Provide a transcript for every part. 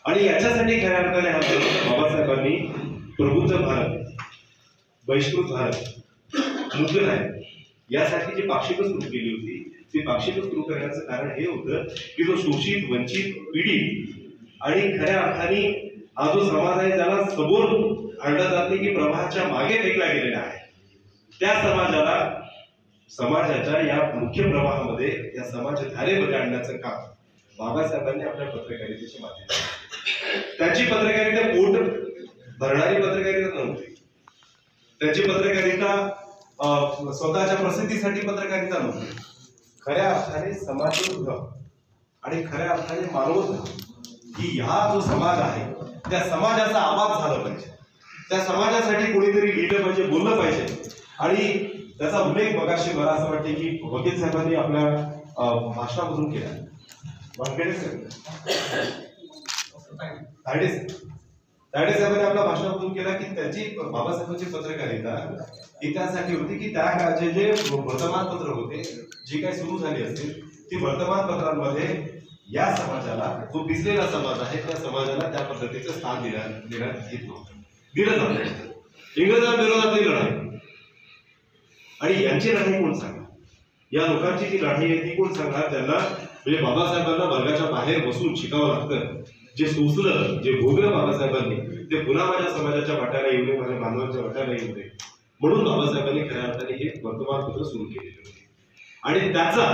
आणि याच्यासाठी खऱ्या अर्थाने बाबासाहेबांनी प्रबुद्ध भारत, बहिष्कृत भारत, मुक्त आहे यासाठी जी पाक्षिकं सुरू केली होती, ती पाक्षिकं सुरू करण्याचं कारण हे होतं की जो शोषित, वंचित, पीडित आणि खऱ्या अर्थाने हा जो समाज आहे त्याला समोर आणला जाते की प्रवाहाच्या मागे फेकला गेलेला आहे, त्या समाजाला समाजाच्या या मुख्य प्रवाहामध्ये, या समाजधारेमध्ये आणण्याचं काम बाबासाहेबांनी आपल्या पत्रकारितेच्या माध्यमातून. त्यांची पत्रकारिता पोट भरणारी पत्रकारिता नव्हती. त्यांची पत्रकारिता स्वतःच्या प्रसिद्धीसाठी पत्रकारिता नव्हती. खऱ्या अर्थाने समाजोद्ध आणि खऱ्या अर्थाने मानवोद्ध ही हा जो समाज आहे त्या समाजाचा आवाज झाला पाहिजे. त्या समाजासाठी कोणीतरी लिहिलं पाहिजे, बोललं पाहिजे. आणि त्याचा उल्लेख मगाशी मला असं वाटते की वकील साहेबांनी आपल्या भाषणामधून केला. तायडे साहेबांनी आपल्या भाषणामधून केला की त्यांची बाबासाहेबांची पत्रकारिता ही त्यासाठी होती की त्या काळचे जे वर्तमानपत्र होते, जी काही सुरू झाली असतील ती वर्तमानपत्रांमध्ये या समाजाला, जो पिसलेला समाज आहे त्या समाजाला त्या पद्धतीचं स्थान देण्यात येत नव्हतं, दिलं जातं. इंग्रजांविरोधातली लढाई आणि यांची लढाई कोण सांगणार? या लोकांची जी लढाई आहे ती कोण सांगणार? त्यांना म्हणजे बाबासाहेबांना वर्गाच्या बाहेर बसून शिकावं लागतं. जे सोसलं, जे भोगलं बाबासाहेबांनी, ते पुन्हा माझ्या समाजाच्या वाट्याला येऊ नये, माझ्या बांधवांच्या वाट्याला येऊ नये म्हणून बाबासाहेबांनी खऱ्या अर्थाने हे वर्तमानपत्र सुरू केलेले होते. आणि त्याचा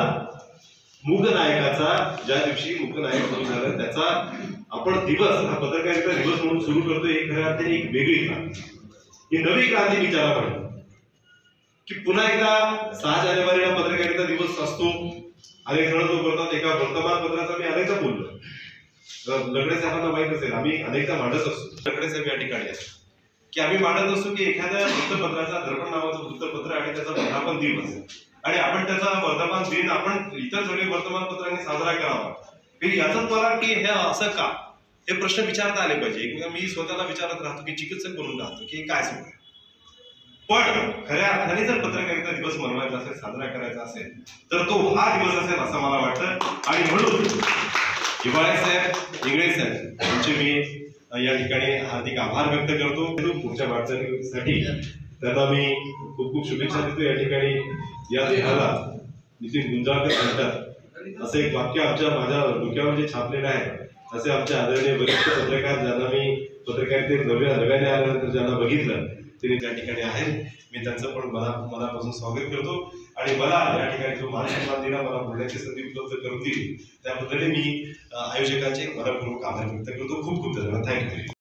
मूकनायकाचा, ज्या दिवशी मूकनायक सुरू झालं त्याचा आपण दिवस, हा पत्रकारिता दिवस म्हणून सुरू करतोय, ही खऱ्या अर्थाने एक वेगळी क्रांती, ही नवी क्रांती विचारा पडेल की पुन्हा एकदा 6 जानेवारीला पत्रकारिता दिवस असतो. अनेक जण तो करतात. एका वर्तमानपत्राचा मी अनेकदा बोललो, लकडे साहेबांना माहित असेल, आम्ही अनेकदा मांडत असतो, लकडे साहेब या ठिकाणी असतो की आम्ही मांडत असतो की एखाद्या वृत्तपत्राचा, दर्पण नावाचं वृत्तपत्र आणि त्याचा वर्धापन दिन असेल आणि आपण त्याचा वर्धापन दिन आपण इतर सगळे वर्तमानपत्रांनी साजरा करावा. याचाच मला की हे असं का, हे प्रश्न विचारता आले पाहिजे. मी स्वतःला विचारत राहतो की चिकित्सक बनून राहतो की काय सुरू आहे. पण खऱ्या अर्थाने जर पत्रकारिता दिवस मनवायचा असेल, साजरा करायचा असेल तर तो हा दिवस असेल असं मला वाटतं. आणि म्हणून हिवाळे साहेब, इंगळे साहेब यांचे मी या ठिकाणी हार्दिक आभार व्यक्त करतो. पुढच्या वाटचालीसाठी त्यांना मी खूप खूप शुभेच्छा देतो. या ठिकाणी या देहाला नितीन गुंजाळकर म्हणतात असं एक वाक्य माझ्या डोक्यावर जे छापलेलं आहे, असे आमचे आदरणीय वरिष्ठ पत्रकार ज्यांना मी पत्रकारितेत नव्याने आल्यानंतर ज्यांना बघितलं ते त्या ठिकाणी आहेत. मी त्यांचं पण मनापासून स्वागत करतो. आणि मला या ठिकाणी जो मान सन्मान दिला, मला बोलण्याची संधी उपलब्ध करून दिली त्याबद्दल मी आयोजकांचे मनपूर्वक आभार व्यक्त करतो. खूप खूप धन्यवाद. थँक्यू.